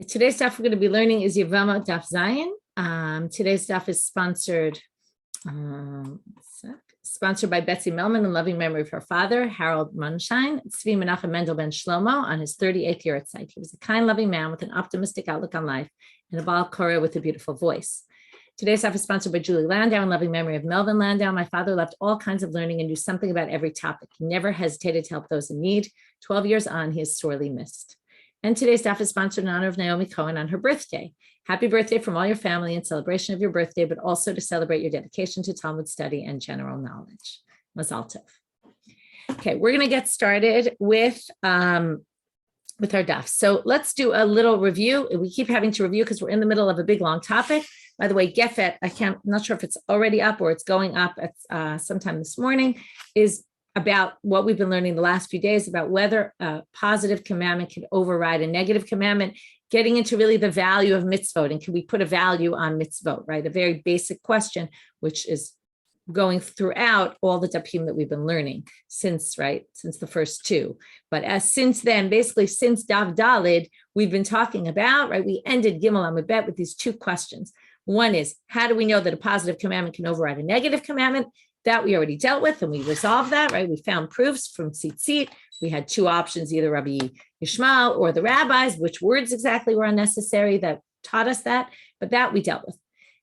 Today's stuff we're going to be learning is Yevamot Daf Zayin. Today's stuff is sponsored by Betsy Melman in loving memory of her father, Harold Munshine, Tzvi Menachem Mendel ben Shlomo, on his 38th year at sight. He was a kind, loving man with an optimistic outlook on life and a Baal Korah with a beautiful voice. Today's stuff is sponsored by Julie Landau in loving memory of Melvin Landau. My father loved all kinds of learning and knew something about every topic. He never hesitated to help those in need. 12 years on, he is sorely missed. And today's stuff is sponsored in honor of Naomi Cohen on her birthday. Happy birthday from all your family in celebration of your birthday, but also to celebrate your dedication to Talmud study and general knowledge. Mazal tov. Okay, we're going to get started with our daf. So let's do a little review. We keep having to review because we're in the middle of a big, long topic. By the way, Gefet, I'm not sure if it's already up or it's going up at sometime this morning, is about what we've been learning the last few days about whether a positive commandment can override a negative commandment, getting into really the value of mitzvot, and can we put a value on mitzvot, right? A very basic question, which is going throughout all the dapim that we've been learning since the first two. But since then, basically since Daf Dalid, we've been talking about, right? We ended Gimel Amud Bet with these two questions. One is, how do we know that a positive commandment can override a negative commandment? That we already dealt with, and we resolved that, right? We found proofs from Tzitzit. We had two options, either Rabbi Yishmael or the rabbis, which words exactly were unnecessary that taught us that, but that we dealt with.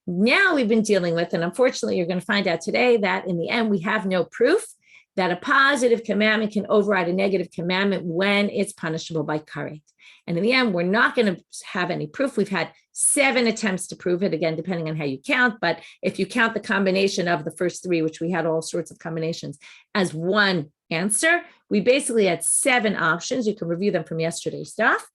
Now we've been dealing with, and unfortunately you're going to find out today that in the end we have no proof that a positive commandment can override a negative commandment when it's punishable by karet. And in the end, we're not going to have any proof. We've had 7 attempts to prove it, again, depending on how you count. But if you count the combination of the first 3, which we had all sorts of combinations, as one answer, we basically had 7 options. You can review them from yesterday's stuff.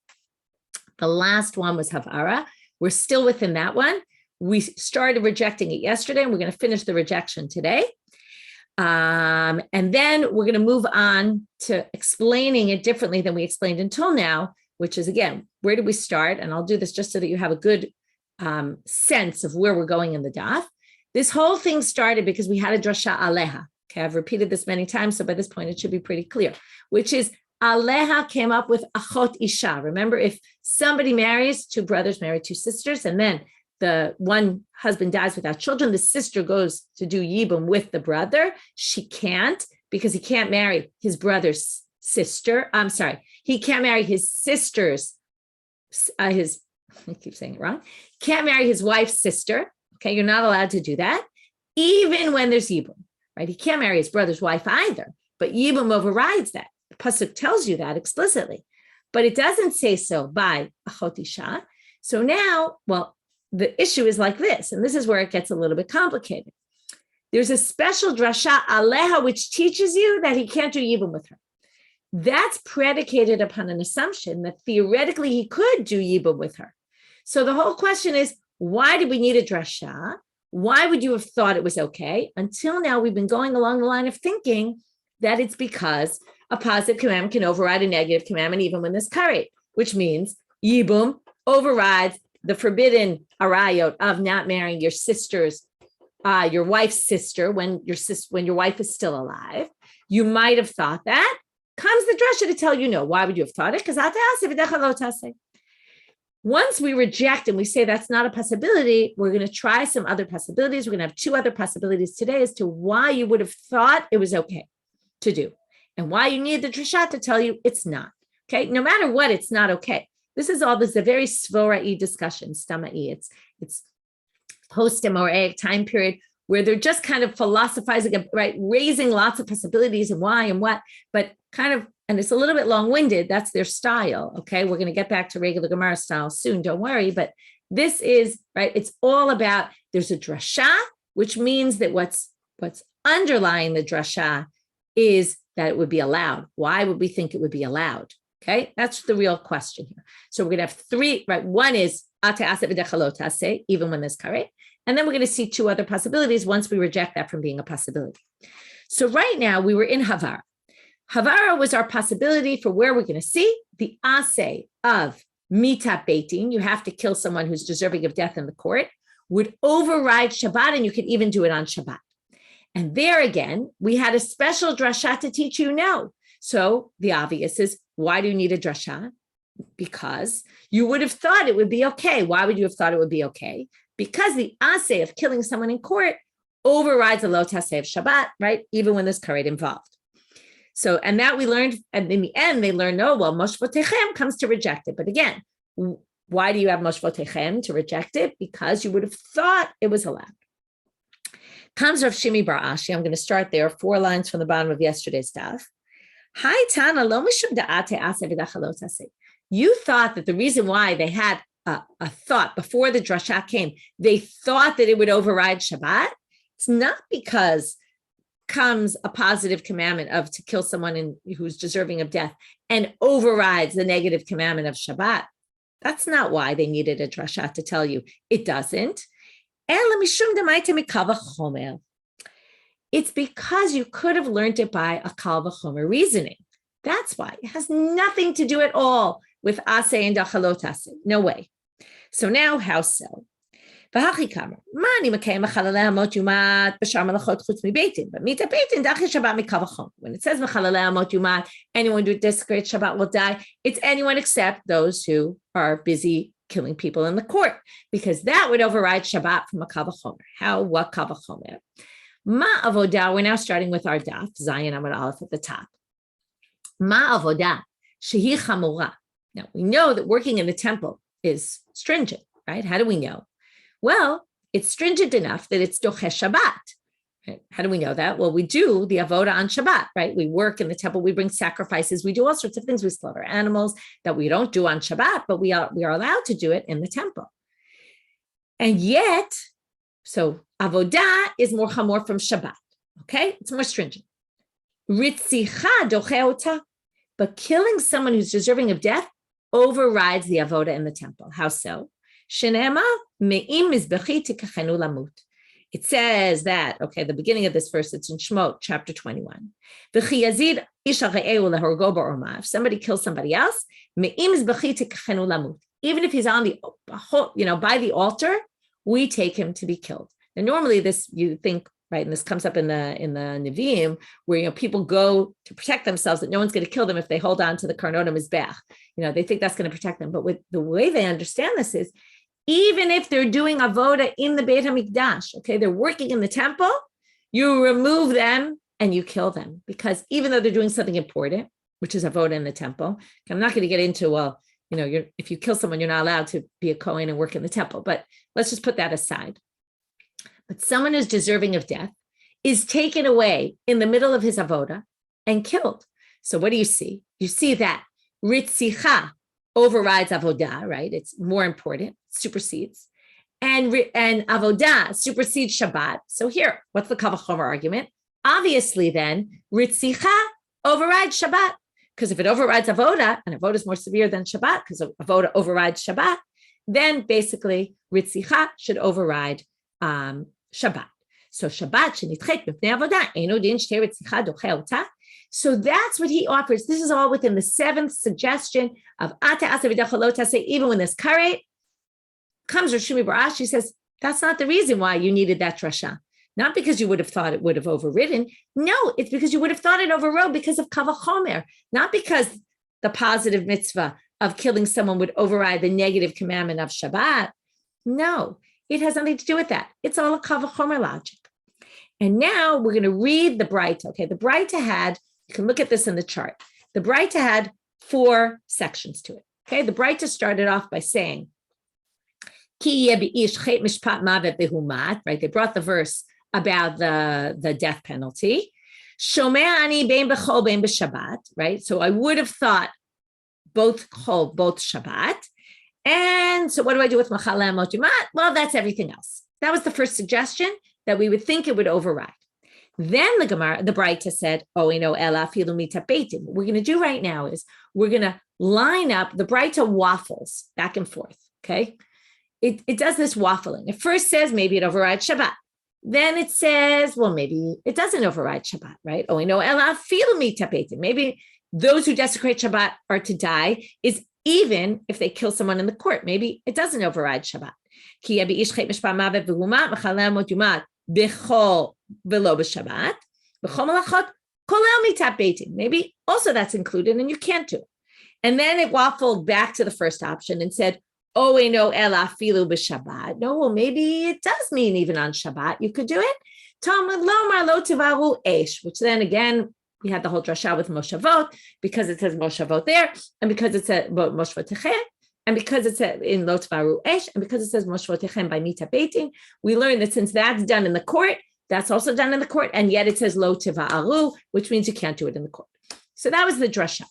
The last one was Havara. We're still within that one. We started rejecting it yesterday, and we're going to finish the rejection today. And then we're going to move on to explaining it differently than we explained until now, which is, again, where did we start? And I'll do this just so that you have a good sense of where we're going in the daf. This whole thing started because we had a drasha aleha. Okay, I've repeated this many times, so by this point it should be pretty clear, which is aleha came up with achot isha. Remember, if somebody marries, 2 brothers marry 2 sisters, and then the one husband dies without children, the sister goes to do Yibum with the brother. She can't, because he can't marry his brother's sister. He can't marry his sister's, I keep saying it wrong, can't marry his wife's sister. Okay, you're not allowed to do that, even when there's Yibum, right? He can't marry his brother's wife either, but Yibum overrides that. The pasuk tells you that explicitly, but it doesn't say so by achot isha. So now, the issue is like this, and this is where it gets a little bit complicated. There's a special drasha aleha which teaches you that he can't do Yibum with her. That's predicated upon an assumption that theoretically he could do Yibum with her. So the whole question is, why did we need a drasha? Why would you have thought it was okay? Until now, we've been going along the line of thinking that it's because a positive commandment can override a negative commandment even when there's karet, which means Yibum overrides the forbidden arayot of not marrying your sister's, your wife's sister when your wife is still alive. You might have thought that. Comes the drasha to tell you no. Why would you have thought it? Because once we reject and we say that's not a possibility, we're going to try some other possibilities. We're going to have 2 other possibilities today as to why you would have thought it was okay to do and why you need the drasha to tell you it's not. Okay, no matter what, it's not okay. This is a very svora-y discussion, stama-y. It's post-Amoraic time period where they're just kind of philosophizing, right, raising lots of possibilities and why and what, but and it's a little bit long-winded. That's their style, okay? We're going to get back to regular Gemara style soon, don't worry, but this is, right, it's all about, there's a drasha, which means that what's underlying the drasha is that it would be allowed. Why would we think it would be allowed? Okay, that's the real question here. So we're going to have 3, right? One is even when there's karet. And then we're going to see 2 other possibilities once we reject that from being a possibility. So right now we were in Havara. Havara was our possibility for where we're going to see the aseh of mita beitin. You have to kill someone who's deserving of death in the court, would override Shabbat, and you could even do it on Shabbat. And there again, we had a special drasha to teach you no. So the obvious is, why do you need a drasha? Because you would have thought it would be okay. Why would you have thought it would be okay? Because the aseh of killing someone in court overrides the lo taseh of Shabbat, right? Even when there's karet involved. So, and that we learned, and in the end, they learned, no, well, moshvotechem comes to reject it. But again, why do you have moshvotechem to reject it? Because you would have thought it was allowed. Comes Rav Shimi bar Ashi. I'm going to start there, 4 lines from the bottom of yesterday's daf. Hi, Tana, lo mishum da'ate aseh v'dachalot aseh. You thought that the reason why they had a thought before the drasha came, they thought that it would override Shabbat. It's not because comes a positive commandment of to kill someone who's deserving of death and overrides the negative commandment of Shabbat. That's not why they needed a drasha to tell you. It doesn't. It's because you could have learned it by a kal v'chomer reasoning. That's why. It has nothing to do at all with aseh and dachalot aseh. No way. So now, how so? But mita beitin dachi Shabbat mikav v'chomer. When it says mechalelei amot yumat, anyone who desecrates Shabbat will die. It's anyone except those who are busy killing people in the court, because that would override Shabbat from a kal v'chomer. How? What kal v'chomer? Ma avodah. We're now starting with our daf Zayin Amud Aleph at the top. Ma avodah shehi chamura. Now we know that working in the temple is stringent, right? How do we know? Well, it's stringent enough that it's dochesh Shabbat. Right? How do we know that? Well, we do the avodah on Shabbat, right? We work in the temple, we bring sacrifices, we do all sorts of things. We slaughter animals that we don't do on Shabbat, but we are allowed to do it in the temple. And yet, so avodah is more chamor from Shabbat, okay? It's more stringent. Ritzicha docheota, but killing someone who's deserving of death overrides the avodah in the temple. How so? Shenema me'im mizbechi tikachenu lamut. It says that, okay, the beginning of this verse, it's in Shemot, chapter 21. If somebody kills somebody else, even if he's on the, by the altar, we take him to be killed. And normally this, you think, right, and this comes up in the Nevi'im, where people go to protect themselves, that no one's going to kill them if they hold on to the karnot mizbeach. They think that's going to protect them. But with the way they understand this is, even if they're doing avodah in the Beit HaMikdash, okay, they're working in the temple, you remove them and you kill them, because even though they're doing something important, which is avodah in the temple, I'm not going to get into, if you kill someone, you're not allowed to be a Kohen and work in the temple, but let's just put that aside. But someone who's deserving of death is taken away in the middle of his avodah and killed. So what do you see? You see that ritzicha overrides avodah, right? It's more important, supersedes. And avodah supersedes Shabbat. So here, what's the kal v'chomer argument? Obviously then, ritzicha overrides Shabbat. Because if it overrides avodah, and avodah is more severe than Shabbat, because avodah overrides Shabbat, then basically ritzicha should override Shabbat. So Shabbat shenitchet b'fnei avodah eino din shtei ritzicha doche ota. So that's what he offers. This is all within the 7th suggestion of ata aseh v'dachalot aseh. Even when there's karet, comes Rav Shimi bar Ashi, says that's not the reason why you needed that drasha. Not because you would have thought it would have overridden. No, it's because you would have thought it overrode because of kal v'chomer, not because the positive mitzvah of killing someone would override the negative commandment of Shabbat. No, it has nothing to do with that. It's all a kal v'chomer logic. And now we're going to read the Braita. Okay, the Braita had, you can look at this in the chart. The Braita had 4 sections to it. Okay, the Braita started off by saying, Ki yeh b'ish chet mishpat mavet behumat, right? They brought the verse about the death penalty. Shomea ani bein b'chol bein b'shabbat, right? So I would have thought both chol, both Shabbat. And so what do I do with machalei amot yumat? Well, that's everything else. That was the first suggestion, that we would think it would override. Then the Braita said, ela afilu mita beitin. What we're going to do right now is we're going to line up, the Braita waffles back and forth, okay? It does this waffling. It first says maybe it overrides Shabbat. Then it says, well, maybe it doesn't override Shabbat, right? Ela afilu mita beitin. Maybe those who desecrate Shabbat are to die, is even if they kill someone in the court. Maybe it doesn't override Shabbat. Ki yeh b'ish chet mishpat mavet behumat machalei amot yumat b'chol v'lo b'shabbat b'chol malachot kolel mitat beitin. Maybe also that's included and you can't do it. And then it waffled back to the first option and said, oh, no, ela filu b'Shabbat. No, well, maybe it does mean even on Shabbat you could do it. Talmud lomar lo tivaru esh, which then again, we had the whole drasha with Moshavot, because it says Moshavot there, and because it says Moshavot Techem, and because it says in lo tivaru esh, and because it says Moshavot Techem by mita beitin, we learned that since that's done in the court, that's also done in the court, and yet it says lo tivaru, which means you can't do it in the court. So that was the drasha.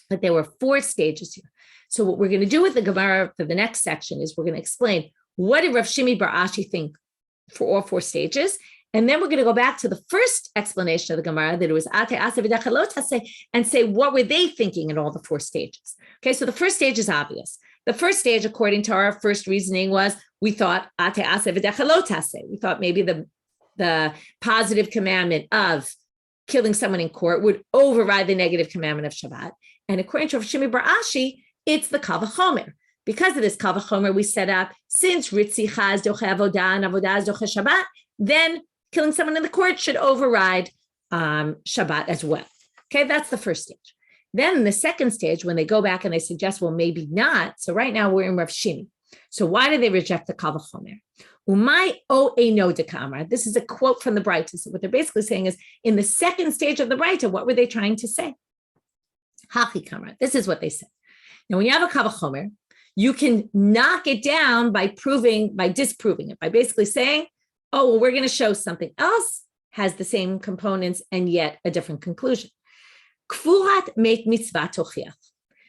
But there were 4 stages here. So what we're going to do with the Gemara for the next section is we're going to explain what did Rav Shimi bar Ashi think for all 4 stages. And then we're going to go back to the first explanation of the Gemara that it was Ate Ase V'Decha Lo Taseh, and say what were they thinking in all the 4 stages. Okay, so the first stage is obvious. The first stage, according to our first reasoning, was we thought Ate Ase V'Decha Lo Taseh. We thought maybe the positive commandment of killing someone in court would override the negative commandment of Shabbat. And according to Rav Shimi bar Ashi, it's the Kal V'chomer. Because of this Kal V'chomer, we set up, since Ritzicha is doche avodah and avodah is doche Shabbat, then killing someone in the court should override Shabbat as well. Okay, that's the first stage. Then the second stage, when they go back and they suggest, well, maybe not. So right now we're in Rav Shimi. So why did they reject the Kal V'chomer? Umay o eino dekamar. This is a quote from the Breita. So what they're basically saying is, in the second stage of the Breita, what were they trying to say? Hachi kamar. This is what they said. Now, when you have a Kal V'chomer, you can knock it down by disproving it, by basically saying, oh, well, we're going to show something else has the same components and yet a different conclusion. Kfurat meit mitzvah tochiach.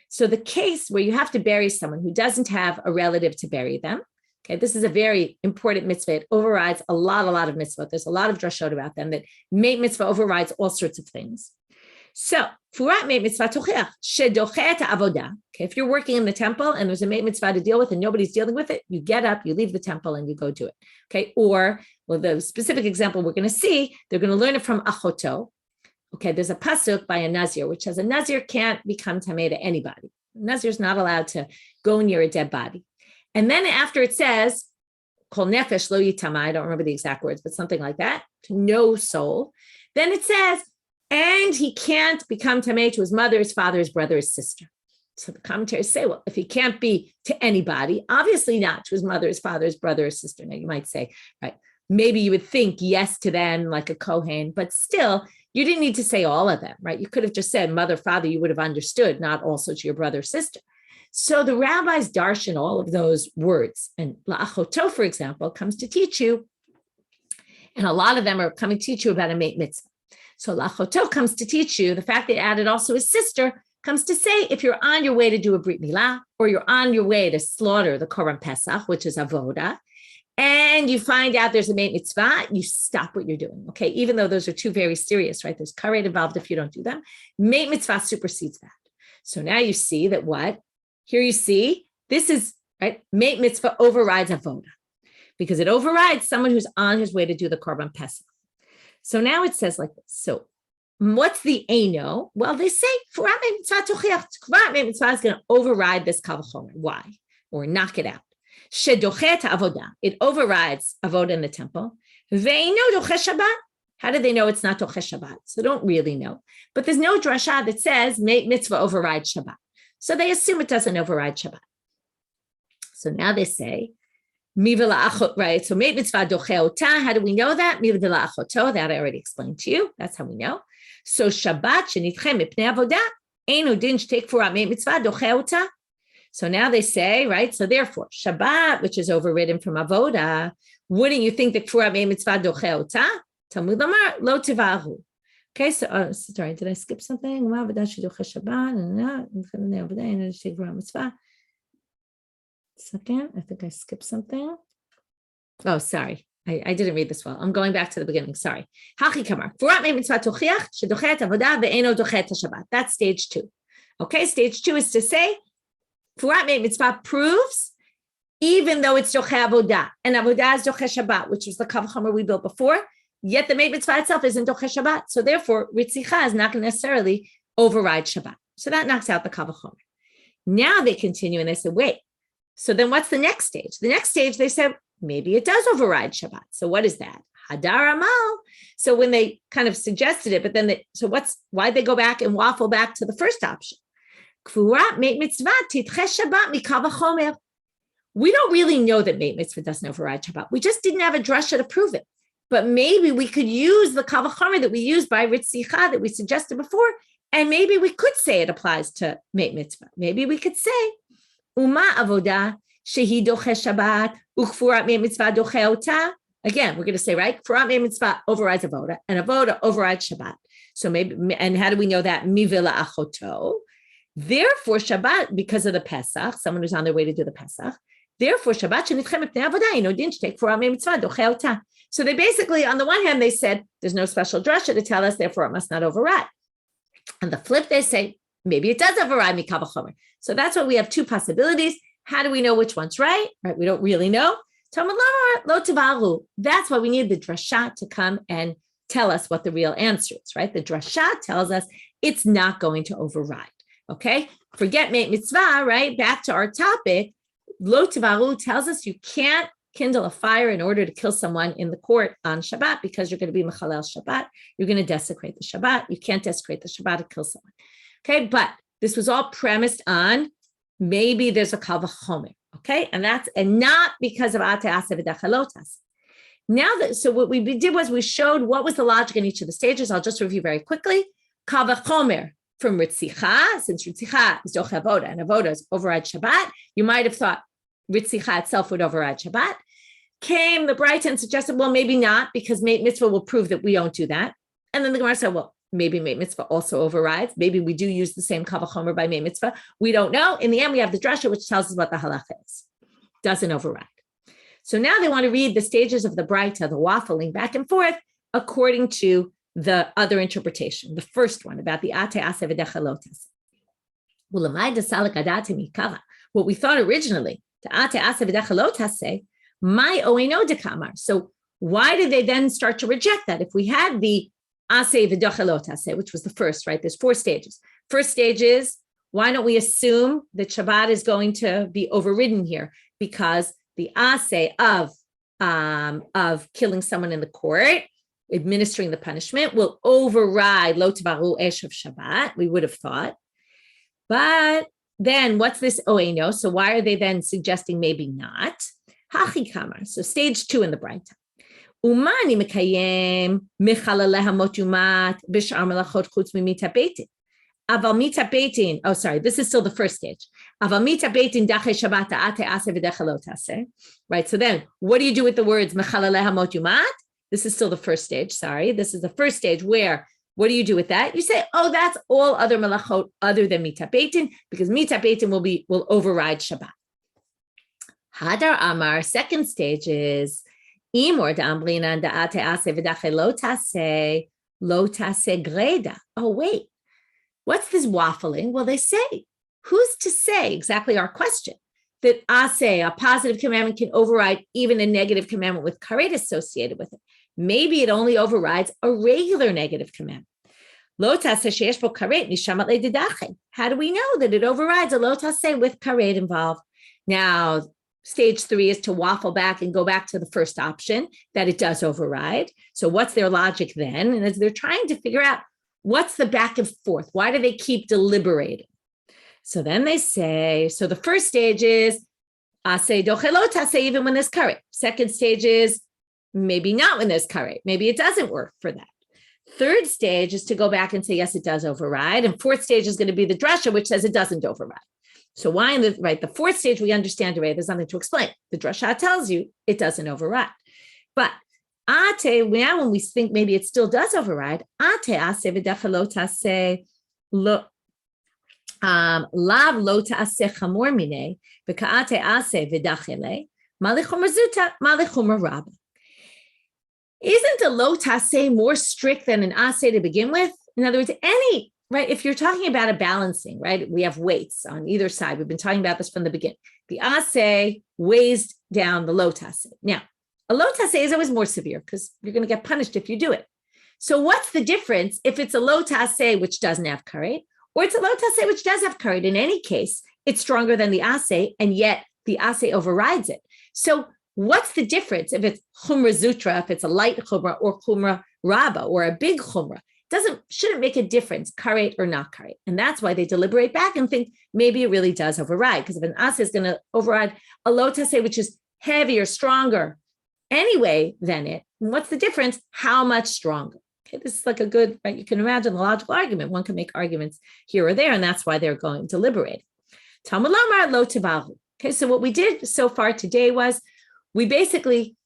So the case where you have to bury someone who doesn't have a relative to bury them, okay, this is a very important mitzvah. It overrides a lot of mitzvah. There's a lot of drashot about them that meit mitzvah overrides all sorts of things. So, furat meit mitzvah tochiach shedochet avodah. Okay, if you're working in the temple and there's a meit mitzvah to deal with and nobody's dealing with it, you get up, you leave the temple, and you go do it. Okay, or well, the specific example we're going to see, they're going to learn it from achoto. Okay, there's a pasuk by a nazir which says a nazir can't become tamei to anybody. A nazir is not allowed to go near a dead body. And then after it says kol nefesh lo yitama, I don't remember the exact words, but something like that, to no soul. Then it says, and he can't become tamei to his mother, his father, his brother, his sister. So the commentaries say, well, if he can't be to anybody, obviously not to his mother, his father, his brother, his sister. Now you might say, right, maybe you would think yes to them like a Kohen, but still, you didn't need to say all of them, right? You could have just said mother, father, you would have understood, not also to your brother, sister. So the rabbis darshan all of those words. And la'achoto, for example, comes to teach you, and a lot of them are coming to teach you about a meit mitzvah. So la'achoto comes to teach you, the fact they added also his sister comes to say, if you're on your way to do a brit milah, or you're on your way to slaughter the Korban Pesach, which is avoda, and you find out there's a meit mitzvah, you stop what you're doing, okay? Even though those are two very serious, right? There's karet involved if you don't do them. Meit mitzvah supersedes that. So now you see that what? Here you see, this is, right? Meit mitzvah overrides avoda, because it overrides someone who's on his way to do the Korban Pesach. So now it says like this. So what's the eino? Well, they say, furat meit mitzvah tochiach. Furat meit mitzvah is going to override this kal v'chomer. Why? Or knock it out. Shedochet avodah. It overrides avodah in the temple. Ve'eino doche Shabbat. How do they know it's not doche Shabbat? So they don't really know. But there's no drasha that says meit mitzvah overrides Shabbat. So they assume it doesn't override Shabbat. So now they say, right? So meit mitzvah doche ota. How do we know that? Mivela achoto. That I already explained to you. That's how we know. So Shabbat shenitchem mipnei avodah eino din take furat meit mitzvah doche ota. So now they say, right? So therefore, Shabbat, which is overridden from avoda, wouldn't you think that furat meit mitzvah doche ota? Talmud amar lo tivaru. Okay, so sorry, did I skip something? Second, I think I skipped something. Oh, sorry. I didn't read this well. I'm going back to the beginning. Sorry. That's stage 2. Okay, stage 2 is to say, furat meit mitzvah proves, even though it's doche avodah, and avodah is doche Shabbat, which was the kal v'chomer we built before, yet the meit mitzvah itself isn't doche Shabbat. So therefore, ritzicha is not going to necessarily override Shabbat. So that knocks out the kal v'chomer. Now they continue and they say, wait, so then what's the next stage? The next stage, they said, maybe it does override Shabbat. So what is that? Hadar amal. So when they kind of suggested it, but then, why'd they go back and waffle back to the first option? Kfurat meit mitzvah titche Shabbat mikav hachomer. We don't really know that meit mitzvah doesn't override Shabbat. We just didn't have a drasha to prove it. But maybe we could use the kav hachomer that we used by ritzicha that we suggested before, and maybe we could say it applies to meit mitzvah. Maybe we could say uma avoda shehi doche Shabbat ukfurat meit mitzvah doche ota. Again, we're going to say, right, kfurat meit mitzvah overrides avoda, and avoda overrides Shabbat. So maybe, and how do we know that? Mivila achoto. Therefore, Shabbat, because of the Pesach, someone who's on their way to do the Pesach, therefore, Shabbat shenitchem epnei avoda, didn't take kfurat meit mitzvah doche ota. So they basically, on the one hand, they said, there's no special drasha to tell us, therefore it must not override. On the flip, they say, maybe it does override mikav hachomer. So that's why we have two possibilities. How do we know which one's right? Right? We don't really know. Talmud lo tivaru. That's why we need the drasha to come and tell us what the real answer is, right? The drasha tells us it's not going to override. Okay? Forget meit mitzvah, right? Back to our topic. Lo tivaru tells us you can't kindle a fire in order to kill someone in the court on Shabbat because you're going to be mechalel Shabbat. You're going to desecrate the Shabbat. You can't desecrate the Shabbat to kill someone. Okay, but this was all premised on maybe there's a kal v'chomer. Okay, and not because of ate ase v'dachalotas. Now so what we did was we showed what was the logic in each of the stages. I'll just review very quickly. Kal v'chomer from ritzicha, since ritzicha is doch avoda and avoda is override Shabbat. You might have thought ritzicha itself would override Shabbat. Came the Brighton suggested, well, maybe not, because meit mitzvah will prove that we don't do that. And then the Gemara said, well, maybe meit mitzvah also overrides. Maybe we do use the same kav hachomer by meit mitzvah. We don't know. In the end, we have the drasha, which tells us what the halacha is. Doesn't override. So now they want to read the stages of the Braita, the waffling back and forth, according to the other interpretation, the first one about the ate ase v'dechalotas. What we thought originally, the ate ase v'dechalotas say, my oeno dekamar. So why did they then start to reject that? If we had the ase v'dachalot ase, which was the first, right? There's 4 stages. First stage is, why don't we assume that Shabbat is going to be overridden here? Because the ase of killing someone in the court, administering the punishment, will override lo tvaru esh of Shabbat, we would have thought. But then what's this oeno? So why are they then suggesting maybe not? Hachi kamar. So stage 2 in the Braita. Umani mekayem mechalaleha motumat b'shar melachot chutz mimita beitin. Aval mita beitin. Oh, sorry. This is still the first stage. Aval mita beitin dache Shabbat ate ase v'dechalot ase. Right. So then, what do you do with the words mechalaleha motumat? This is still the first stage. Sorry. This is the first stage where. What do you do with that? You say, oh, that's all other melachot other than mita beitin, because mita beitin will override Shabbat. Hadar Amar, second stage is Imor d'ambrina da'ate ase v'dache lo tase greda. Oh, wait, what's this waffling? Well, they say, who's to say exactly our question, that ase, a positive commandment, can override even a negative commandment with karet associated with it? Maybe it only overrides a regular negative commandment. Lo tase sheyesh bo karet mishamat le'didache. How do we know that it overrides a lo tase with karet involved? Now, stage 3 is to waffle back and go back to the first option, that it does override. So what's their logic then? And as they're trying to figure out what's the back and forth, why do they keep deliberating? So then they say, so the first stage is, ase dochelot ase, even when there's karet. Second stage is, maybe not when there's karet. Maybe it doesn't work for that. Third stage is to go back and say, yes, it does override. And fourth stage is going to be the drasha, which says it doesn't override. So why in the fourth stage, we understand already, there's nothing to explain. The drasha tells you it doesn't override. But ate, now when we think maybe it still does override, ate ase v'dechalot ase lav lo ta'ase chamor minei v'ka'ate ase v'dachele malichumar zuta malichumar rabba. Isn't a lo ta'ase more strict than an ase to begin with? In other words, right, if you're talking about a balancing, right, we have weights on either side. We've been talking about this from the beginning. The ase weighs down the lo ta'ase. Now, a lo ta'ase is always more severe because you're going to get punished if you do it. So what's the difference if it's a lo ta'ase which doesn't have karet, or it's a lo ta'ase which does have karet? In any case, it's stronger than the ase, and yet the ase overrides it. So what's the difference if it's chumra zutra, if it's a light chumra, or chumra rabba, or a big chumra? shouldn't make a difference, karet or not karet. And that's why they deliberate back and think maybe it really does override. Because if an asa is going to override a lo taseh, which is heavier, stronger anyway than it, what's the difference? How much stronger? Okay, this is like a good, right? You can imagine the logical argument. One can make arguments here or there, and that's why they're going to deliberate. Talmud lamar lo tivahu. Okay, so what we did so far today was we basically,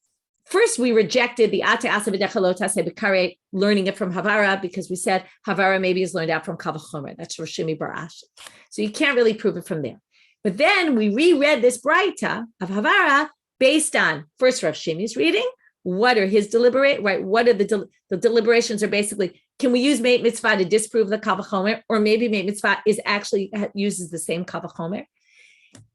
first we rejected the ate asa v'decha lo taseh b'karei, learning it from Havara, because we said Havara maybe is learned out from Kal V'chomer. That's Roshimi Barash. So you can't really prove it from there. But then we reread this Braita of Havara based on first Rav Shimi's reading. What are his deliberate, right? What are the deliberations are basically, can we use Meit Mitzvah to disprove the Kal V'chomer? Or maybe Meit Mitzvah is actually uses the same Kal V'chomer.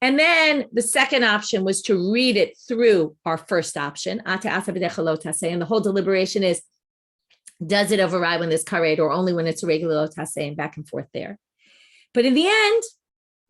And then the second option was to read it through our first option, Ate Asa B'decha Lo Taseh, and the whole deliberation is, does it override when there's karet or only when it's a regular Lo Taseh, and back and forth there. But in the end,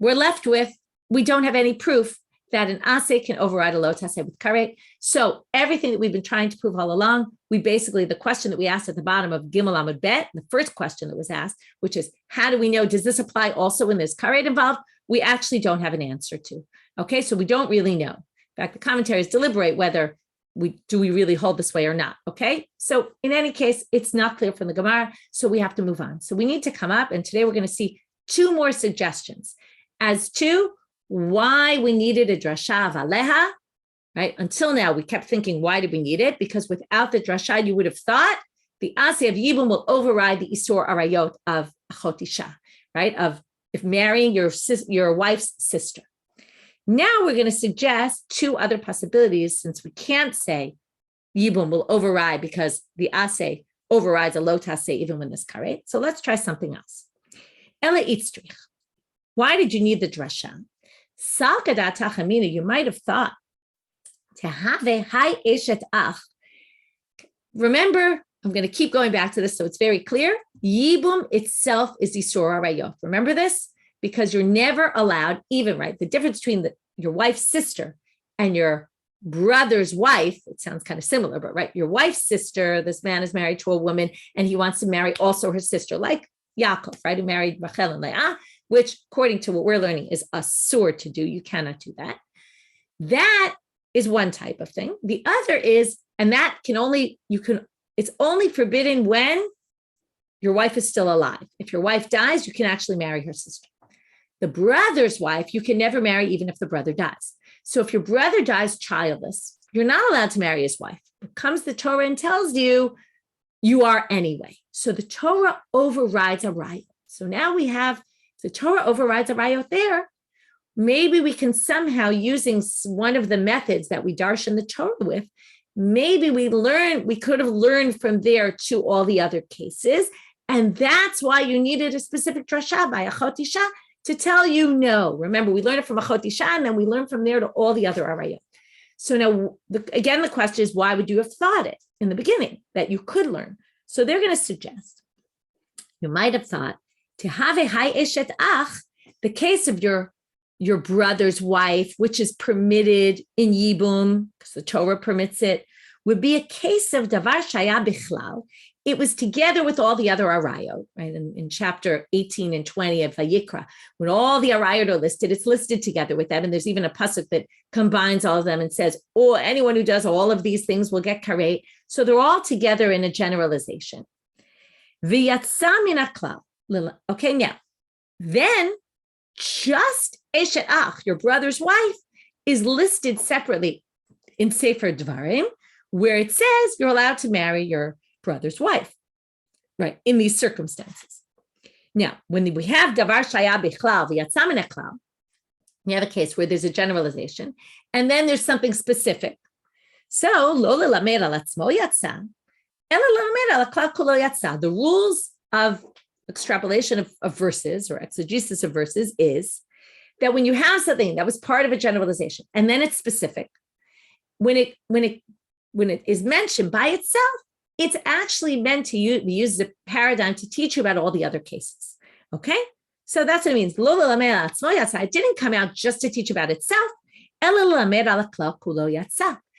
we're left with, we don't have any proof that an ase can override a lo taseh with karet. So everything that we've been trying to prove all along, we basically, the question that we asked at the bottom of Gimel Amud Bet, the first question that was asked, which is, how do we know, does this apply also when there's karet involved? We actually don't have an answer to. Okay, so we don't really know. In fact, the commentaries deliberate whether we really hold this way or not. Okay, so in any case, it's not clear from the Gemara, so we have to move on. So we need to come up, and today we're going to see two more suggestions as to why we needed a drasha of aleha, right? Until now, we kept thinking, why did we need it? Because without the drasha, you would have thought the aseh of Yibum will override the isur arayot of achot isha, right? Of if marrying your wife's sister. Now we're going to suggest two other possibilities, since we can't say Yibum will override because the aseh overrides a lo taseh even when there's karet. So let's try something else. Ela itzrich. Why did you need the drasha? You might have thought to have a high eshet ach. Remember, I'm going to keep going back to this so it's very clear. Yibum itself is isur arayot. Remember this? Because you're never allowed, even right, the difference between your wife's sister and your brother's wife, it sounds kind of similar, but right, your wife's sister, this man is married to a woman and he wants to marry also her sister, like Yaakov, right, who married Rachel and Leah, which according to what we're learning is asur to do. You cannot do that. That is one type of thing. The other is, and that it's only forbidden when your wife is still alive. If your wife dies, you can actually marry her sister. The brother's wife, you can never marry even if the brother dies. So if your brother dies childless, you're not allowed to marry his wife. But comes the Torah and tells you, you are anyway. So the Torah overrides a rayot. So now we have, the Torah overrides a rayot there. Maybe we can somehow, using one of the methods that we darshan the Torah with, maybe we could have learned from there to all the other cases. And that's why you needed a specific drasha by achot isha to tell you no. Remember, we learned it from achot isha, and then we learned from there to all the other arayot. So now, again, the question is, why would you have thought it in the beginning that you could learn? So they're going to suggest, you might have thought, to have a high eshet ach, the case of your brother's wife, which is permitted in Yibum, because the Torah permits it, would be a case of davar shaya bichlal. It was together with all the other arayot, right? In chapter 18 and 20 of Vayikra, when all the arayot are listed, it's listed together with them. And there's even a pasuk that combines all of them and says, oh, anyone who does all of these things will get karet. So they're all together in a generalization. V'yatsa min haklal. Okay, now, then just Eshet Ach, your brother's wife, is listed separately in Sefer Dvarim, where it says you're allowed to marry your brother's wife, right, in these circumstances. Now, when we have Davar Shaya Bichlal, V'yatsa min haklal, you have a case where there's a generalization, and then there's something specific. So, lo lelamed al atzmo yatsa, ela lelamed al haklal kulo yatsa. The rules of extrapolation of verses or exegesis of verses is that when you have something that was part of a generalization and then it's specific, when it is mentioned by itself, it's actually meant to be used as a paradigm to teach you about all the other cases. Okay, so that's what it means. It didn't come out just to teach about itself.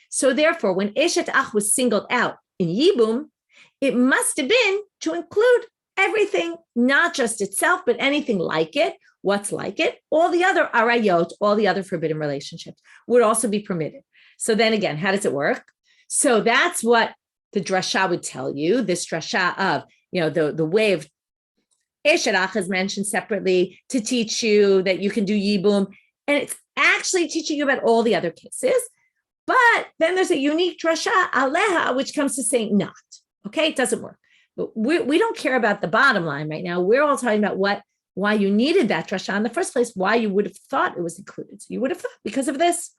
So therefore, when Eshet Ach was singled out in Yibum, it must have been to include everything, not just itself, but anything like it, what's like it, all the other arayot, all the other forbidden relationships would also be permitted. So then again, how does it work? So that's what the drasha would tell you, this drasha of, the way of Esherach is mentioned separately to teach you that you can do Yibum, and it's actually teaching you about all the other cases. But then there's a unique drasha, aleha, which comes to say not. Okay, it doesn't work. But we don't care about the bottom line right now. We're all talking about why you needed that drasha in the first place, why you would have thought it was included. So you would have thought because of this.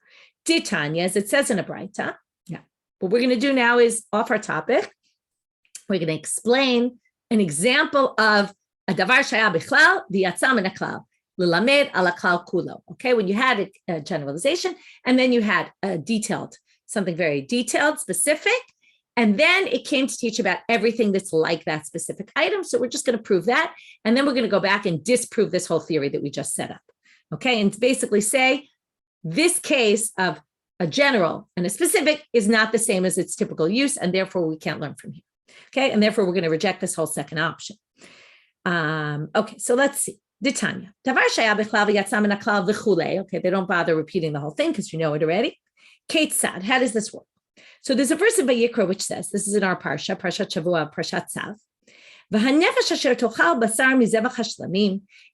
Ditanya, as it says in a braita. Yeah. What we're going to do now is off our topic. We're going to explain an example of a davar shaya bichlal v'yatsa min haklal l'lamed ala klal kulo. Okay, when you had a generalization and then you had a detailed, something very detailed, specific, and then it came to teach about everything that's like that specific item. So we're just going to prove that, and then we're going to go back and disprove this whole theory that we just set up. Okay, and basically say this case of a general and a specific is not the same as its typical use, and therefore we can't learn from here. Okay, and therefore we're going to reject this whole second option. Okay, so let's see. Ditanya. Okay, they don't bother repeating the whole thing because you know it already. Kate Sad, how does this work? So there's a verse in Vayikra which says, this is in our Parsha Shavua, Parshat Tzav.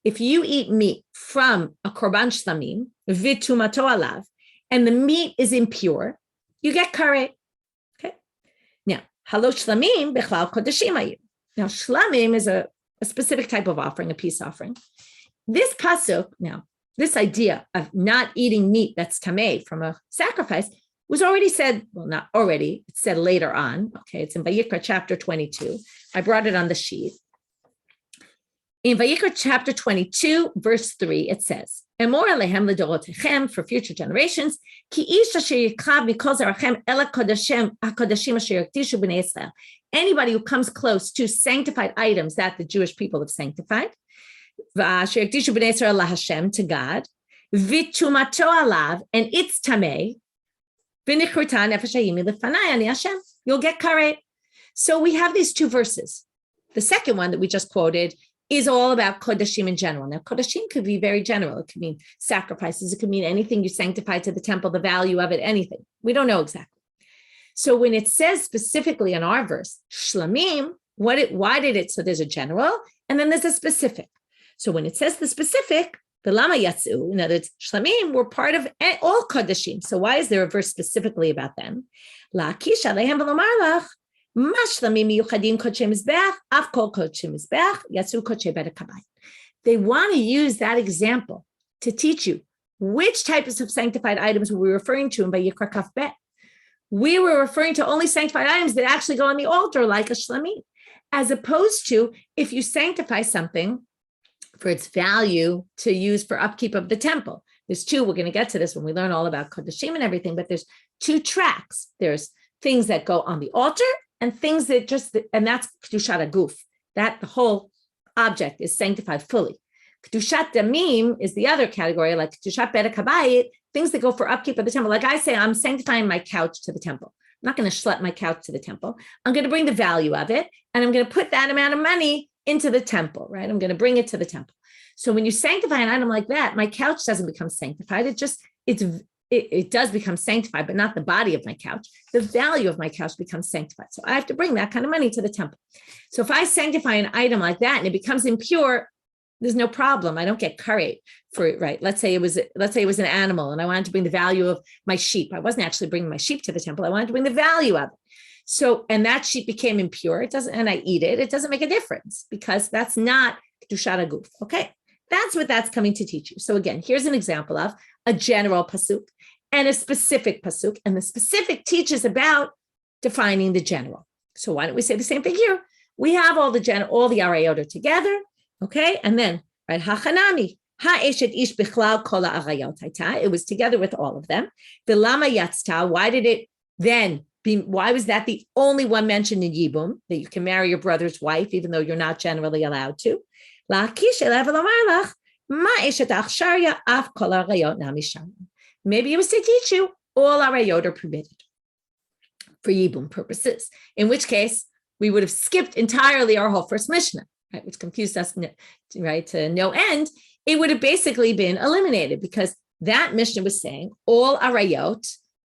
If you eat meat from a korban shlamim, v'tumato alav, and the meat is impure, you get karet. Okay. Now, halo shlamim bechlal kodashim ayu. Now, shlamim is a specific type of offering, a peace offering. This pasuk, now, this idea of not eating meat that's tameh from a sacrifice was already said, well, not already, it's said later on. Okay, it's in Vayikra chapter 22. I brought it on the sheet. In Vayikra chapter 22, verse 3, it says, Emor alehem ledorotechem, for future generations, ki ish asher yikhav mikol zarachem ela kodashim asher yakdishu b'nei Yisrael. Anybody who comes close to sanctified items that the Jewish people have sanctified, v'asher yakdishu b'nei Yisrael laHashem, to God, v'tumato alav, and it's tameh, you'll get karet. So we have these two verses. The second one that we just quoted is all about kodashim in general. Now, kodashim could be very general. It could mean sacrifices. It could mean anything you sanctify to the temple, the value of it, anything. We don't know exactly. So when it says specifically in our verse, shlamim, why did it? So there's a general and then there's a specific. So when it says the specific, the lama yatsu, in other words, shlamim were part of all kodashim. So why is there a verse specifically about them? La'kish alehem v'lomar lach, ma shlamim miyuchadim kodshei mizbeach, af kol kodshei mizbeach, yatsu kodshei bet habayit. They want to use that example to teach you which types of sanctified items were we referring to in Vayikra Kaf Bet. We were referring to only sanctified items that actually go on the altar, like a shlamim, as opposed to if you sanctify something for its value to use for upkeep of the temple. There's two, we're going to get to this when we learn all about kodashim and everything, but there's two tracks. There's things that go on the altar and things that and that's kedushat aguf, that the whole object is sanctified fully. Kedushat damim is the other category, like kedushat bet habayit, things that go for upkeep of the temple. Like I say, I'm sanctifying my couch to the temple. I'm not going to schlep my couch to the temple. I'm going to bring the value of it, and I'm going to put that amount of money into the temple, right? I'm going to bring it to the temple. So when you sanctify an item like that, my couch doesn't become sanctified. It does become sanctified, but not the body of my couch. The value of my couch becomes sanctified. So I have to bring that kind of money to the temple. So if I sanctify an item like that and it becomes impure, there's no problem. I don't get karet for it, right? Let's say it was an animal and I wanted to bring the value of my sheep. I wasn't actually bringing my sheep to the temple. I wanted to bring the value of it. So, and that sheep became impure. And I eat it. It doesn't make a difference because that's not kedushat aguf. Okay. That's what that's coming to teach you. So again, here's an example of a general pasuk and a specific pasuk. And the specific teaches about defining the general. So why don't we say the same thing here? We have all the arayot are together. Okay. And then, right, hachanami, ha'eshet ish bichlal kol ha'arayot hayta. It was together with all of them. The lama yatzta, why did it then why was that the only one mentioned in Yibum, that you can marry your brother's wife, even though you're not generally allowed to? Maybe it was to teach you all arayot are permitted for Yibum purposes, in which case we would have skipped entirely our whole first Mishnah, right, which confused us, right, to no end. It would have basically been eliminated because that Mishnah was saying all arayot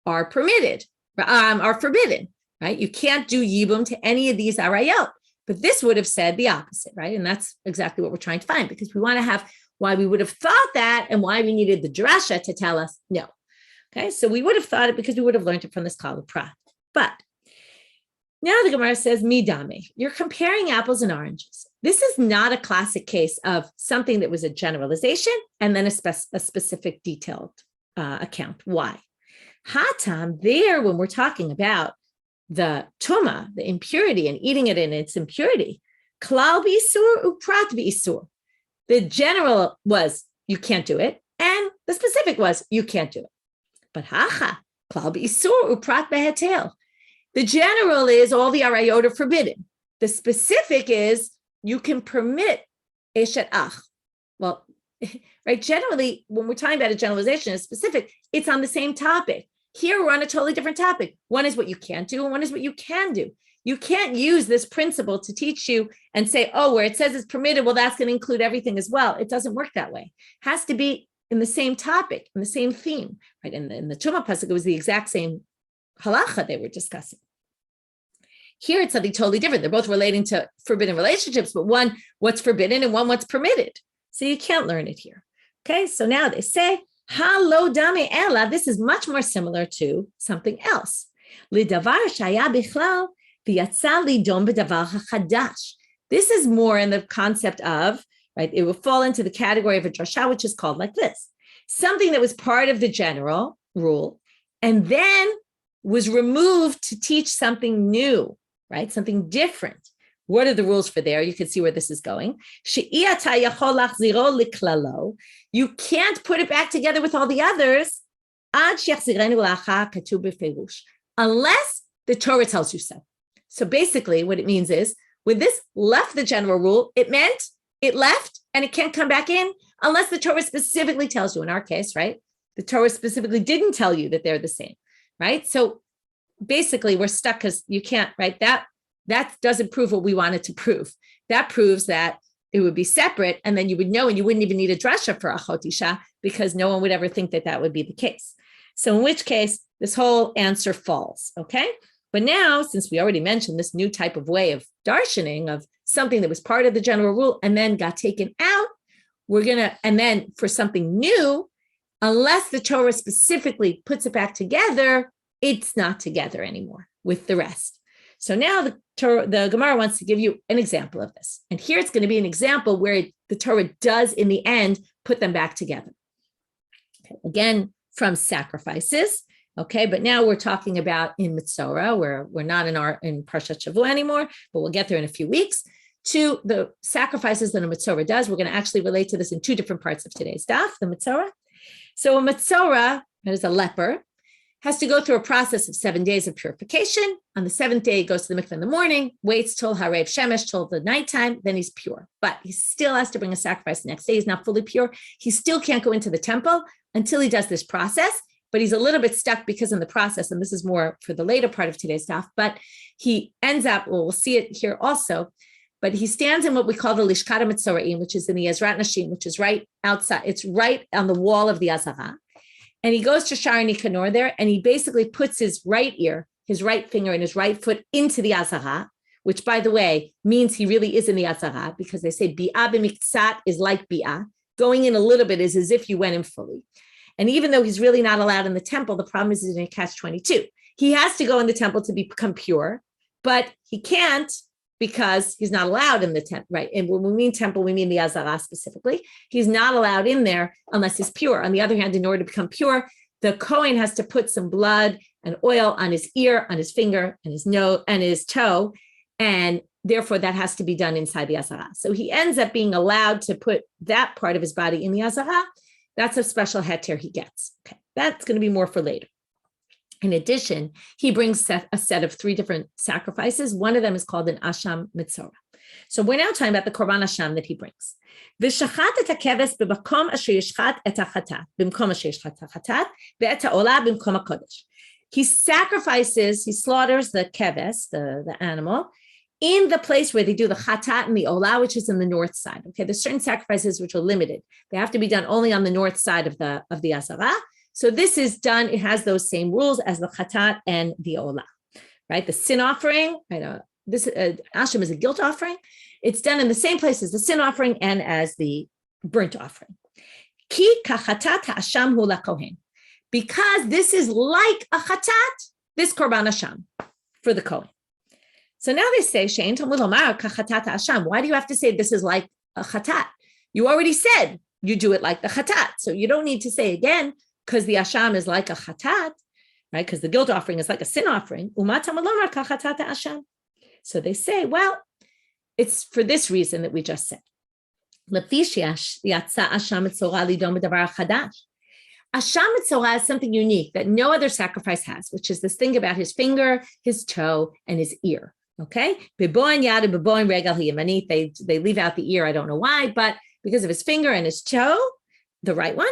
are permitted, are forbidden, right? You can't do Yibum to any of these arayot. But this would have said the opposite, right? And that's exactly what we're trying to find, because we want to have why we would have thought that and why we needed the drasha to tell us no. Okay, so we would have thought it because we would have learned it from this Kala Prat. But now the Gemara says, midame, you're comparing apples and oranges. This is not a classic case of something that was a generalization and then a specific detailed account. Why? Hatam, there, when we're talking about the tuma, the impurity, and eating it in its impurity, klal b'isur uprat b'isur. The general was you can't do it, and the specific was you can't do it. But hacha, klal b'isur uprat b'hetel. The general is all the arayot are forbidden. The specific is you can permit eshet ach. Well, right, generally, when we're talking about a generalization, a specific, it's on the same topic. Here, we're on a totally different topic. One is what you can't do, and one is what you can do. You can't use this principle to teach you and say, oh, where it says it's permitted, well, that's going to include everything as well. It doesn't work that way. It has to be in the same topic, in the same theme, right? In the Tumah Pasuk, it was the exact same halacha they were discussing. Here, it's something totally different. They're both relating to forbidden relationships, but one, what's forbidden, and one, what's permitted. So you can't learn it here. Okay, so now they say, Halo dame ela, this is much more similar to something else. Lidavar shaya bichlal v'yatsa lidom b'davar hachadash. This is more in the concept of, right, it will fall into the category of a drasha, which is called like this. Something that was part of the general rule and then was removed to teach something new, right, something different. What are the rules for there? You can see where this is going. You can't put it back together with all the others unless the Torah tells you so. So basically what it means is when this left the general rule, it meant it left and it can't come back in unless the Torah specifically tells you. In our case, right, the Torah specifically didn't tell you that they're the same, right? So basically we're stuck because you can't, right? That doesn't prove what we wanted to prove. That proves that it would be separate, and then you would know, and you wouldn't even need a drasha for achot isha because no one would ever think that that would be the case. So in which case, this whole answer falls, okay? But now, since we already mentioned this new type of way of darshaning of something that was part of the general rule and then got taken out, and then for something new, unless the Torah specifically puts it back together, it's not together anymore with the rest. So now the Gemara wants to give you an example of this. And here it's going to be an example where the Torah does, in the end, put them back together. Okay, again, from sacrifices. Okay, but now we're talking about in Mitzvah, where we're not in Parshat Shavua anymore, but we'll get there in a few weeks, to the sacrifices that a Mitzvah does. We're going to actually relate to this in two different parts of today's daf, the Mitzvah. So a Mitzvah, that is a leper, has to go through a process of 7 days of purification. On the seventh day, he goes to the mikveh in the morning, waits till Harev Shemesh, till the nighttime, then he's pure. But he still has to bring a sacrifice the next day. He's not fully pure. He still can't go into the temple until he does this process, but he's a little bit stuck because in the process, and this is more for the later part of today's daf, but he ends up, well, we'll see it here also, but he stands in what we call the Lishkat HaMitzoraim, which is in the Ezrat Nashim, which is right outside. It's right on the wall of the Azara. And he goes to Shar Nikanor there, and he basically puts his right ear, his right finger, and his right foot into the Azara, which, by the way, means he really is in the Azara, because they say Bi'ah b'miktsat is like Bi'ah. Going in a little bit is as if you went in fully. And even though he's really not allowed in the temple, the problem is he's in a catch-22. He has to go in the temple to become pure, but he can't because he's not allowed in the temple, right? And when we mean temple, we mean the Azara specifically. He's not allowed in there unless he's pure. On the other hand, in order to become pure, the Kohen has to put some blood and oil on his ear, on his finger, and his nose, and his toe, and therefore that has to be done inside the Azara. So he ends up being allowed to put that part of his body in the Azara. That's a special heter he gets. Okay, that's going to be more for later. In addition, he brings a set of 3 different sacrifices. One of them is called an Asham Mitzorah. So we're now talking about the Korban Asham that he brings. V'shachat et hakeves b'makom asher yishchat et hachatat, b'mkom asher yishchat hachatat, ve'et ha'olah b'mkom hakodesh. He sacrifices, he slaughters the keves, the animal, in the place where they do the chatat and the olah, which is in the north side. Okay, there's certain sacrifices which are limited. They have to be done only on the north side of the asara. So this is done, it has those same rules as the chatat and the olah, right? The sin offering, right? This asham is a guilt offering. It's done in the same place as the sin offering and as the burnt offering. Ki kachatat ha'asham hu lakohen. Because this is like a chatat, this korban asham for the kohen. So now they say, Shein Talmud Lomar kachatat ha'asham. Why do you have to say this is like a chatat? You already said you do it like the chatat. So you don't need to say again, because the asham is like a chatat, right? Because the guilt offering is like a sin offering. So they say, well, it's for this reason that we just said. Asham Mitzvah is something unique that no other sacrifice has, which is this thing about his finger, his toe, and his ear. Okay? They leave out the ear. I don't know why, but because of his finger and his toe, the right one.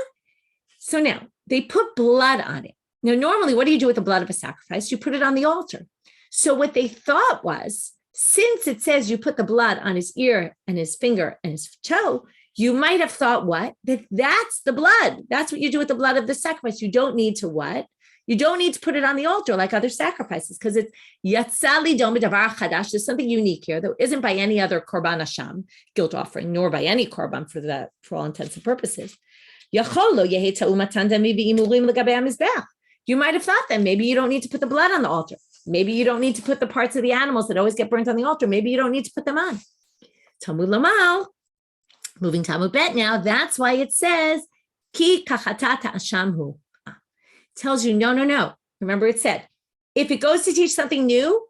So now they put blood on it. Now, normally, what do you do with the blood of a sacrifice? You put it on the altar. So what they thought was, since it says you put the blood on his ear and his finger and his toe, you might have thought what? That's the blood. That's what you do with the blood of the sacrifice. You don't need to what? You don't need to put it on the altar like other sacrifices, because it's yatzali dom b'davar chadash. There's something unique here that isn't by any other korban asham, guilt offering, nor by any korban for all intents and purposes. You might have thought that maybe you don't need to put the blood on the altar. Maybe you don't need to put the parts of the animals that always get burnt on the altar. Maybe you don't need to put them on. Talmud Lamal, moving Talmud Bet now, that's why it says, Ki kachatat ashamhu. Tells you, no. Remember it said, if it goes to teach something new,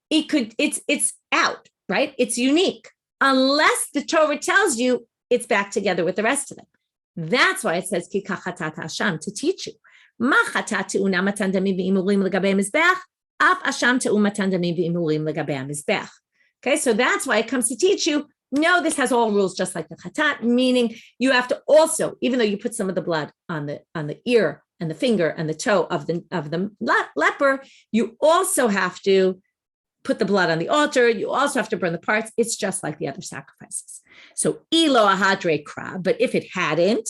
it's out, right? It's unique. Unless the Torah tells you it's back together with the rest of them. That's why it says, Ki kachatat asham, to teach you. Ma chatat te'una matan damim v'imurim legabei mizbeach, af asham te'una matan damim v'imurim legabei mizbeach. Okay, so that's why it comes to teach you, no, this has all rules just like the chatat, meaning you have to also, even though you put some of the blood on the ear and the finger and the toe of the leper, you also have to put the blood on the altar. You also have to burn the parts. It's just like the other sacrifices. So ilo ahadre kra, but if it hadn't,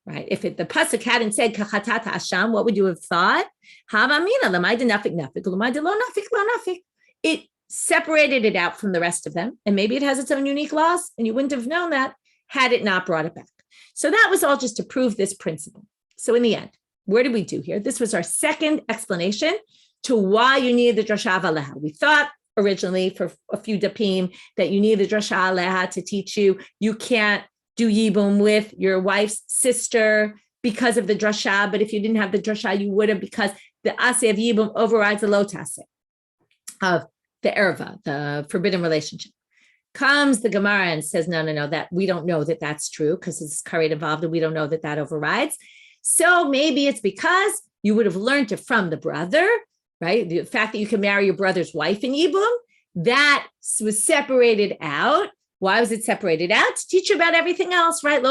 right? If the pasuk hadn't said kachatat asham, what would you have thought? Havamina l'mayde nafik nafik l'mayde lo nafik lo nafik. It separated it out from the rest of them, and maybe it has its own unique laws, and you wouldn't have known that had it not brought it back. So that was all just to prove this principle. So in the end, where did we do here? This was our second explanation to why you need the drasha aleha. We thought originally for a few dapim that you need the drasha aleha to teach you can't do Yibum with your wife's sister because of the drasha, but if you didn't have the drasha, you would have, because the aseh of Yibum overrides the lo taseh of the erva, the forbidden relationship. Comes the Gemara and says, no, that we don't know that that's true because it's karet involved and we don't know that overrides. So maybe it's because you would have learned it from the brother, right? The fact that you can marry your brother's wife in Yibum, that was separated out. Why was it separated out? To teach you about everything else, right? It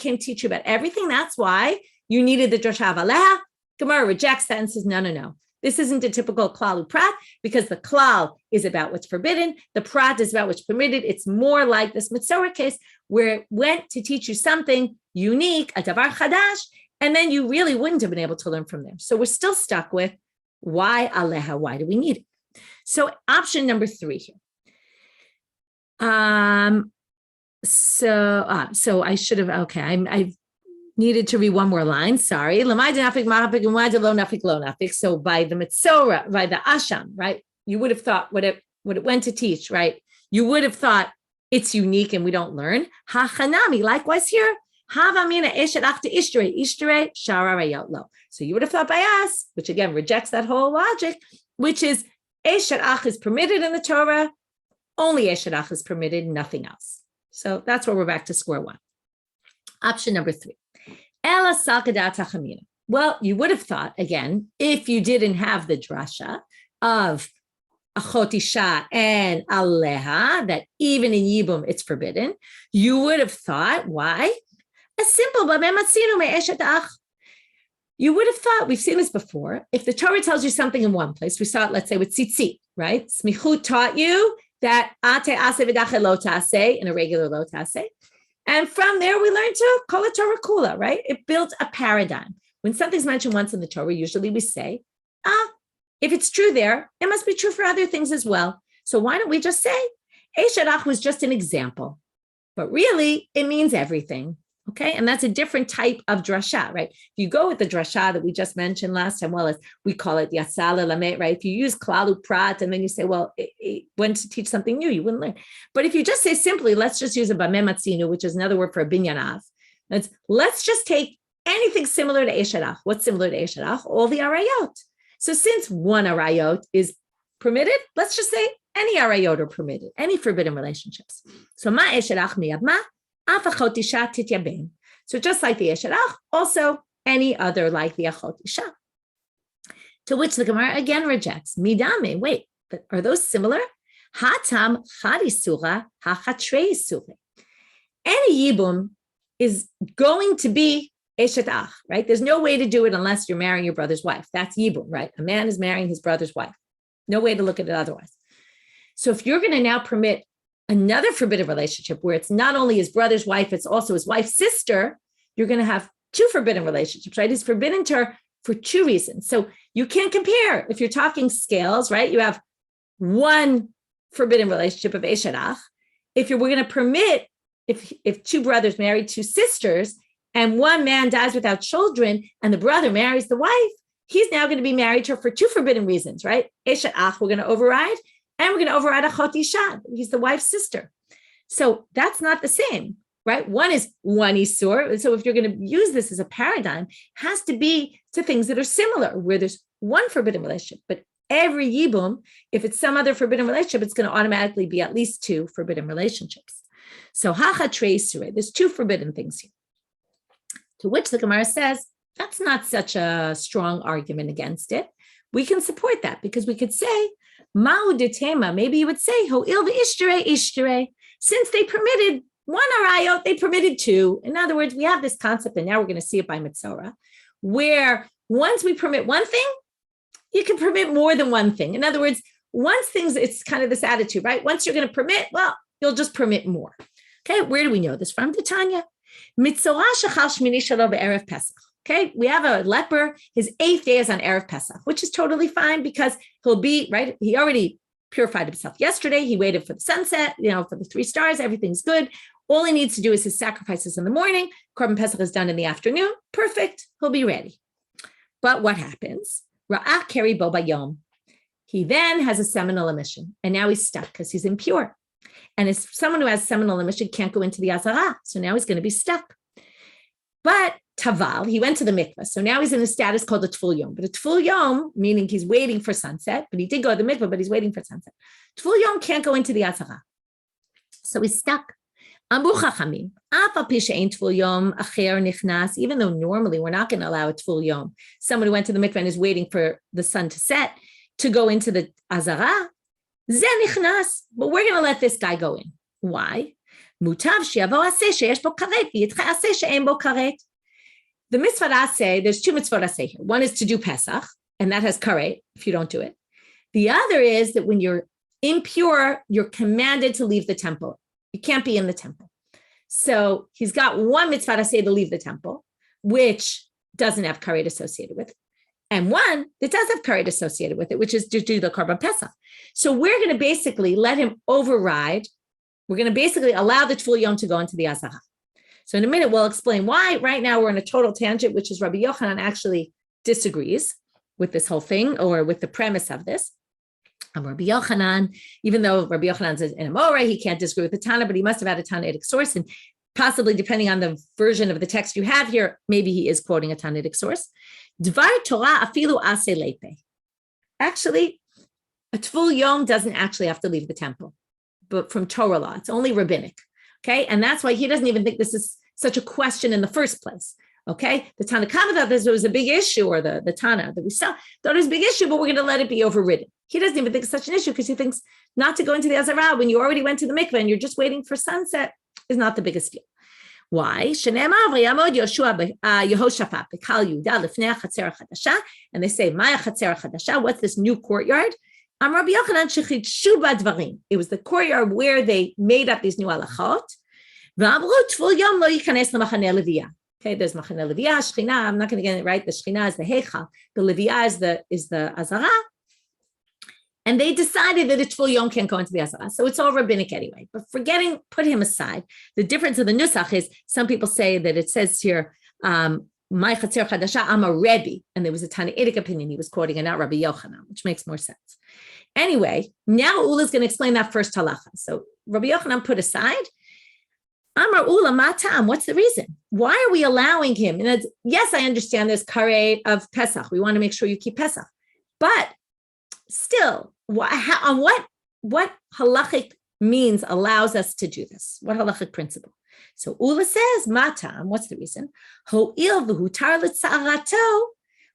came to teach you about everything. That's why you needed the drasha aleha. Gemara rejects that and says, no. This isn't a typical klal uprat, because the klal is about what's forbidden. The prat is about what's permitted. It's more like this Mitzvah case where it went to teach you something unique, a davar chadash, and then you really wouldn't have been able to learn from there. So we're still stuck with why aleha? Why do we need it? So option number 3 here. So I should have, I've needed to read one more line. Sorry. So by the Mitzvah, by the Asham, right? You would have thought what it went to teach, right? You would have thought it's unique and we don't learn. Hachanami, likewise here. So you would have thought by us, which again rejects that whole logic, which is Eshet Ach is permitted in the Torah. Only Eshet Ach is permitted, nothing else. So that's where we're back to square one. Option number 3. Well, you would have thought, again, if you didn't have the drasha of achot isha and aleha, that even in Yibum it's forbidden, you would have thought, why? A simple, You would have thought, we've seen this before, if the Torah tells you something in one place, we saw it, let's say, with tzitzit, right? Smichut taught you that ate ase v'dache lo ta'aseh in a regular lo ta'aseh. And from there, we learned to call it Torah kula, right? It built a paradigm. When something's mentioned once in the Torah, usually we say, if it's true there, it must be true for other things as well. So why don't we just say, Esharach was just an example, but really it means everything. Okay, and that's a different type of drasha, right? If you go with the drasha that we just mentioned last time, well, as we call it yasala lamet, right? If you use klalu prat and then you say, well, it went to teach something new, you wouldn't learn. But if you just say simply, let's just use a bameh matzinu, which is another word for a binyanav. Let's just take anything similar to esharach. What's similar to esharach? All the arayot. So since one arayot is permitted, let's just say any arayot are permitted, any forbidden relationships. So ma esharach miyab ma. So just like the Esharach, also any other like the Achot Isha. To which the Gemara again rejects. Midame, wait, but are those similar? Hatam Charisura Hachatrei Sure. Any Yibum is going to be Eshatach, right? There's no way to do it unless you're marrying your brother's wife. That's Yibum, right? A man is marrying his brother's wife. No way to look at it otherwise. So if you're going to now permit another forbidden relationship where it's not only his brother's wife, it's also his wife's sister, you're going to have two forbidden relationships, right? It's forbidden to her for two reasons. So you can't compare. If you're talking scales, right? You have one forbidden relationship of Esharach. We're going to permit, if two brothers marry two sisters and one man dies without children and the brother marries the wife, he's now going to be married to her for two forbidden reasons, right? Esharach, we're going to override. And we're going to override Achot Isha. He's the wife's sister. So that's not the same, right? One is one Isur. So if you're going to use this as a paradigm, it has to be to things that are similar, where there's one forbidden relationship. But every Yibum, if it's some other forbidden relationship, it's going to automatically be at least two forbidden relationships. So Hachatrei Isur, there's two forbidden things here. To which the Gemara says, that's not such a strong argument against it. We can support that because we could say, Ma'u detema, maybe you would say, Ho'il v'ishtere. Since they permitted one arayot, they permitted two. In other words, we have this concept, and now we're going to see it by Mitzvah, where once we permit one thing, you can permit more than one thing. In other words, once things, it's kind of this attitude, right? Once you're going to permit, well, you'll just permit more. Okay, where do we know this from? The Tanya. Mitzvah shachal shmini shalo be'erev Pesach. Okay, we have a leper, his 8th day is on Erev Pesach, which is totally fine because he'll be, right, he already purified himself yesterday. He waited for the sunset, for the 3 stars, everything's good. All he needs to do is his sacrifices in the morning. Korban Pesach is done in the afternoon. Perfect, he'll be ready. But what happens? Ra'ach keri bo bayom. He then has a seminal emission, and now he's stuck because he's impure. And as someone who has seminal emission can't go into the Azara, so now he's going to be stuck. But Taval, he went to the mikvah. So now he's in a status called a Tful Yom. But a Tful Yom, meaning he's waiting for sunset, but he did go to the mikvah, but he's waiting for sunset. Tful Yom can't go into the Azara. So he's stuck. Amru Chachamim, Afa Pisha Ein Tful Yom Acher Nichnas, even though normally we're not going to allow a Tful Yom, someone who went to the mikvah and is waiting for the sun to set to go into the Azara, Ze Nichnas, but we're going to let this guy go in. Why? Mutav Shiavo Aseh Sheyesh Bo Karet V'Yitcha Aseh She'en Bo Karet. The mitzvah aseh, there's 2 mitzvot aseh here. One is to do Pesach, and that has karet if you don't do it. The other is that when you're impure, you're commanded to leave the temple. You can't be in the temple. So he's got one mitzvah aseh to leave the temple, which doesn't have karet associated with it. And one that does have karet associated with it, which is to do the Korban Pesach. So we're going to basically let him override. We're going to basically allow the Tful Yom to go into the Azara. So in a minute, we'll explain why. Right now, we're in a total tangent, which is Rabbi Yochanan actually disagrees with this whole thing or with the premise of this. Rabbi Yochanan, even though Rabbi Yochanan's in a Moreh, he can't disagree with the Tana, but he must have had a Tanaitic source. And possibly, depending on the version of the text you have here, maybe he is quoting a Tanaitic source. Dvar Torah afilu ase lepe. Actually, a Tful Yom doesn't actually have to leave the temple, but from Torah law, it's only rabbinic. Okay, and that's why he doesn't even think this is such a question in the first place. Okay, the Tana Kama thought this was a big issue, or the Tana that we saw thought it was a big issue, but we're going to let it be overridden. He doesn't even think it's such an issue because he thinks not to go into the Azara when you already went to the mikveh and you're just waiting for sunset is not the biggest deal. Why? And they say, Maya Chatzer Chadasha, what's this new courtyard? It was the courtyard where they made up these new halachot. Okay, there's Machane Leviyah, Shechina. I'm not going to get it right. The Shechina is the Heichal. The Leviyah is the Azara. And they decided that a Tvul Yom can't go into the Azara. So it's all rabbinic anyway. But put him aside. The difference of the Nusach is some people say that it says here, my Chatzer Chadasha, I'm a Rebbe. And there was a Tanaitic opinion he was quoting and not Rabbi Yochanan, which makes more sense. Anyway, now Ula is going to explain that first halacha. So Rabbi Yochanan put aside, Amar Ula Matam, what's the reason? Why are we allowing him? And yes, I understand there's karet of Pesach. We want to make sure you keep Pesach. But still, on what halachic means allows us to do this? What halachic principle? So Ula says, Matam, what's the reason? Ho'il v'hutar l'tzarato,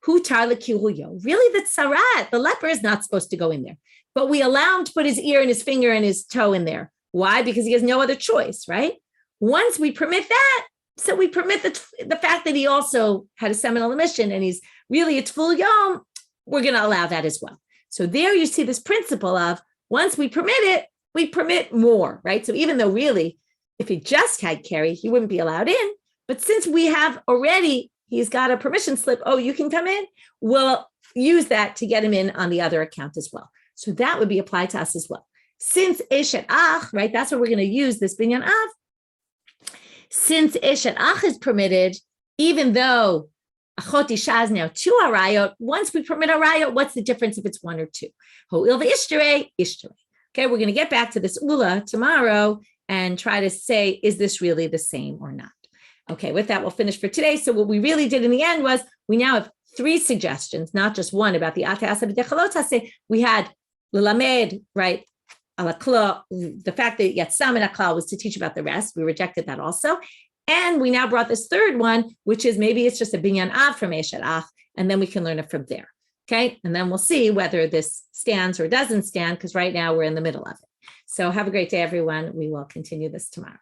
hutar l'kiruyo. Really, the tzarat, the leper is not supposed to go in there. But we allow him to put his ear and his finger and his toe in there. Why? Because he has no other choice, right? Once we permit that, so we permit the fact that he also had a seminal emission and he's really a Tvul Yom, we're going to allow that as well. So there you see this principle of once we permit it, we permit more, right? So even though really, if he just had carry, he wouldn't be allowed in. But since we have already, he's got a permission slip, oh, you can come in, we'll use that to get him in on the other account as well. So that would be applied to us as well. Since Eshet Ach, right, that's what we're going to use this Binyan Av. Since Eshet Ach is permitted, even though Achot Isha is now 2 arayot, once we permit a rayot, what's the difference if it's 1 or 2? Ho'il v'ishterei, ishterei. Okay, we're going to get back to this Ula tomorrow and try to say, is this really the same or not? Okay, with that, we'll finish for today. So what we really did in the end was we now have 3 suggestions, not just one about the Atayasa v'dechalot. We had L'lamed, right? The fact that Yatsam and Aklal was to teach about the rest. We rejected that also. And we now brought this third one, which is maybe it's just a Binyan Av from Eshet Ach, and then we can learn it from there. Okay, and then we'll see whether this stands or doesn't stand, because right now we're in the middle of it. So have a great day, everyone. We will continue this tomorrow.